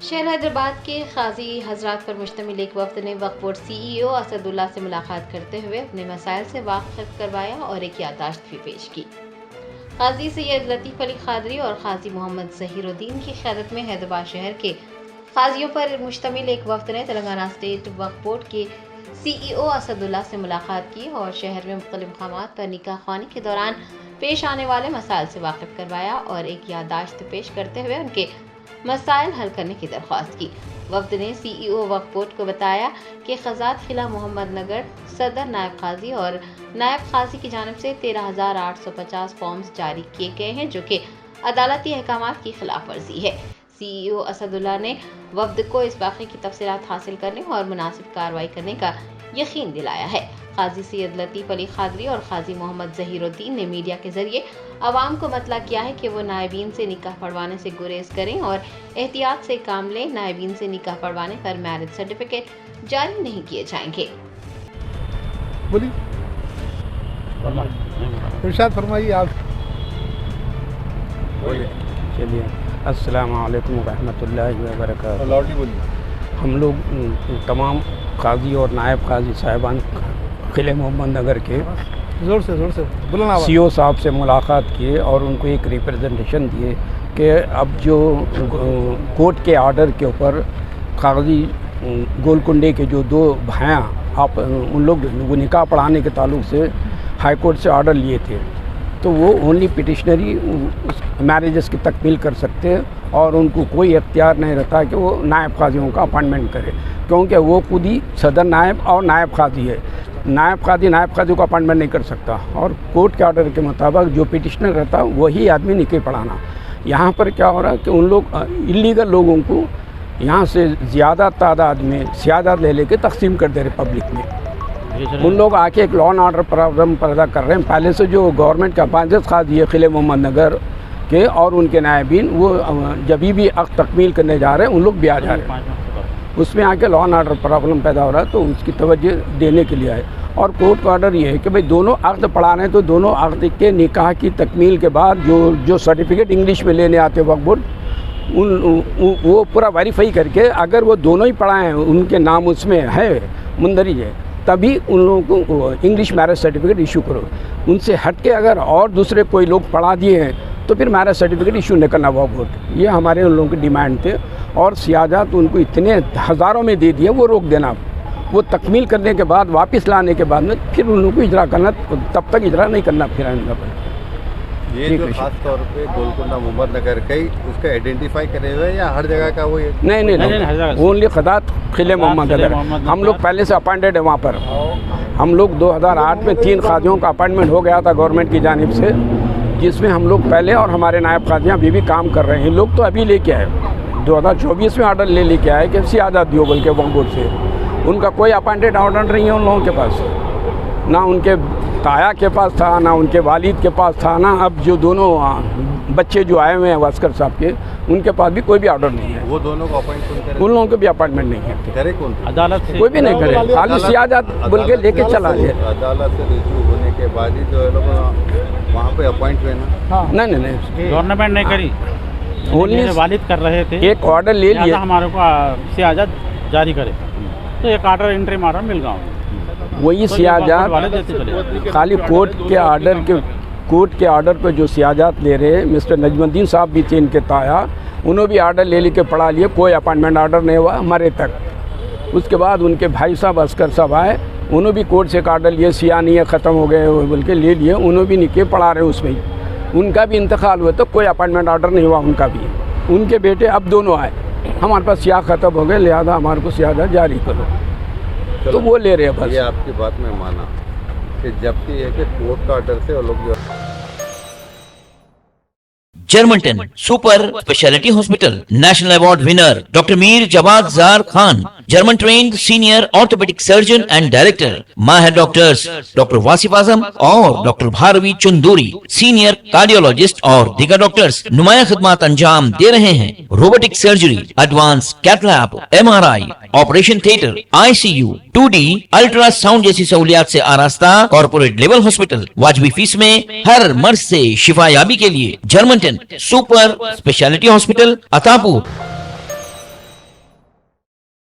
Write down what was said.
शहर हैदराबाद के काजी हजरात पर मुश्तमिल एक वफ्द ने वक्फ बोर्ड CEO असदुल्ला से मुलाकात करते हुए अपने मसाइल से वाकिफ करवाया और एक याददाश्त भी पेश की। काजी सैयद लतीफ़ अली कादरी और काजी मोहम्मद ज़हीरुद्दीन की क़यादत में हैदराबाद शहर के काजियों पर मुश्तमिल एक वफ्द ने तेलंगाना स्टेट वक्फ बोर्ड के CEO असदुल्ला से मुलाकात की और शहर में मुख्तलिफ मकामात पर निकाह ख़्वानी के दौरान पेश आने वाले मसाइल से वाकिफ करवाया और एक याददाश्त पेश करते हुए उनके मसाइल हल करने की दरख्वास्त की। वफ्द ने CEO वक्फ बोर्ड को बताया कि खजात खिला मोहम्मद नगर सदर नायब काजी और नायब काजी की जानिब से 13,850 फॉर्म्स जारी किए गए हैं जो कि अदालती अहकामात की खिलाफ वर्जी है। CEO असदुल्ला ने वफ्द को इस वाक़े की तफसीलात हासिल करने और मुनासिब कार्रवाई करने का यकीन दिलाया है। काजी सैयद लतीफ़ अली कादरी और काजी मोहम्मद ज़हीरुद्दीन ने मीडिया के जरिए आवाम को मतला किया है कि वो नायबीन से निकाह पढ़वाने से गुरेज करें और एहतियात से काम लें। नायबीन से निकाह पढ़वाने पर मैरिज सर्टिफिकेट जारी नहीं किए जाएंगे। इरशाद फरमाइए आप। चलिए, अस्सलामु अलैकुम रहमतुल्लाहि व बरकातहू। हम लोग तमाम काजी और नायब काजी साहिबान किले मोहम्मद नगर के जोर से बोलना। CEO साहब से मुलाकात किए और उनको एक रिप्रेजेंटेशन दिए कि अब जो कोर्ट के आर्डर के ऊपर काजी गोलकुंडे के जो दो भाइयाँ आप उन लोग वो निकाह पढ़ाने के ताल्लुक से हाई कोर्ट से आर्डर लिए थे, तो वो ओनली पिटिशनरी मैरिजेस की तकमील कर सकते हैं और उनको कोई इख्तियार नहीं रहता कि वो नायब काजियों का अपॉइंटमेंट करे, क्योंकि वो खुद ही सदर नायब और नायब काजी है। नायब काजी को अपॉइंटमेंट नहीं कर सकता और कोर्ट के आर्डर के मुताबिक जो पिटिशनर रहता है वही आदमी निकाह पढ़ाना। यहाँ पर क्या हो रहा है कि उन लोग इलीगल लोगों को यहाँ से ज़्यादा तादाद में सियादत ले लेके तकसीम कर दे रहे पब्लिक में। उन लोग आके एक लॉ एंड ऑर्डर प्रॉब्लम पैदा कर रहे हैं। पहले से जो गवर्नमेंट का बाज़त काजी है किले मोहम्मद नगर के और उनके नायबीन वो जब भी अक़्द तकमील करने जा रहे हैं उन लोग भी आ जा रहे हैं, उसमें आके लॉ एंड ऑर्डर प्रॉब्लम पैदा हो रहा है, तो उसकी तवज्जो देने के लिए आए। और कोर्ट का ऑर्डर ये है कि भाई दोनों अक़्द पढ़ा रहे हैं तो दोनों अक़्द के निकाह की तकमील के बाद जो सर्टिफिकेट इंग्लिश में लेने आते वक्फ बोर्ड वो पूरा वेरीफाई करके अगर वो दोनों ही पढ़ाए हैं उनके नाम उसमें है मुंदरिज है, तभी उन लोगों को इंग्लिश मैरिज सर्टिफिकेट इशू करो। उनसे हट के अगर और दूसरे कोई लोग पढ़ा दिए हैं तो फिर मैरिज सर्टिफिकेट इशू नहीं करना वक्फ बोर्ड। ये हमारे उन लोगों की डिमांड थे और सियाजात उनको इतने हज़ारों में दे दिए, वो रोक देना। वो तकमील करने के बाद वापस लाने के बाद में फिर उन लोगों को इजरा करना, तब तक इजरा नहीं करना फिर आइंदा पर। ये जो खास तौर पे गोलकुंडा मोहम्मद नगर कई उसका आइडेंटिफाई करे हुए या हर जगह का वो नहीं, ओनली खदात किले मोहम्मद नगर। हम लोग पहले से अपॉइंटेड है वहाँ पर। हम लोग 2008 में 3 काजियों का अपॉइंटमेंट हो गया था गवर्नमेंट की जानिब से, जिसमें हम लोग पहले और हमारे नायब काजियाँ अभी भी काम कर रहे हैं। लोग तो अभी लेके आए 2024 में ऑर्डर लेके आए कि सियादत दियो बोल के वक्फ बोर्ड से। उनका कोई अपॉइंटेड ऑर्डर नहीं है उन लोगों के पास, ना उनके ताया के पास था, ना उनके वालिद के पास था, ना अब जो दोनों बच्चे जो आए हुए हैं वास्कर साहब के उनके पास भी कोई भी ऑर्डर नहीं है। वो दोनों को अपॉइंट उन लोगों को भी अपॉइंटमेंट नहीं है। करे कौन? अदालत से कोई भी नहीं करे, खाली सियादत बोल के लेके चला गया। अदालत से रिज्यू होने के बाद ही जो है लोग वहाँ पे अपॉइंट हुए ना। नहीं, गवर्नमेंट नहीं करी, ओनली वालिद कर रहे थे। एक ऑर्डर ले लिया हमारे को सियाजत जारी करे, तो एक ऑर्डर एंट्री मारा मिल गया, वही सियाजात खाली कोर्ट के आर्डर पे जो सियाजात ले रहे हैं। मिस्टर नजमुद्दीन साहब भी थे इनके ताया, उन्होंने भी आर्डर ले के पढ़ा लिए, कोई अपॉइंटमेंट आर्डर नहीं हुआ हमारे तक। उसके बाद उनके भाई साहब अस्कर साहब आए, उन्होंने भी कोर्ट से एक आर्डर लिए, सिया नहीं है ख़त्म हो गए बोल के ले लिए, उन्होंने भी निके पढ़ा रहे उसमें। उनका भी इंतकाल हुआ तो कोई अपॉइंटमेंट आर्डर नहीं हुआ उनका भी। उनके बेटे अब दोनों आए, हमारे पास सिया ख़त्म हो गए, लिहाजा हमारे को सियाजा जारी करो, तो वो ले रहे हैं बस। ये आपकी बात में माना कि जबकि ये कि कोर्ट का ऑर्डर से वो लोग जो Germanton super speciality hospital national award winner doctor Mir Jawad Jar Khan, German trained senior orthopaedic surgeon and director, माहिर डॉक्टर्स डॉक्टर वासिफ आजम और doctor Bharvi Chanduri, senior cardiologist और दीगर डॉक्टर्स नुमाया खिदमत अंजाम दे रहे हैं। Robotic surgery, advance cath lab, MRI, operation theatre, ICU, 2D ultrasound जैसी सहूलियात से आरास्ता कॉर्पोरेट लेवल हॉस्पिटल। वाजबी फीस में हर मर्ज से शिफायाबी के लिए Germanton super speciality hospital, Attapur.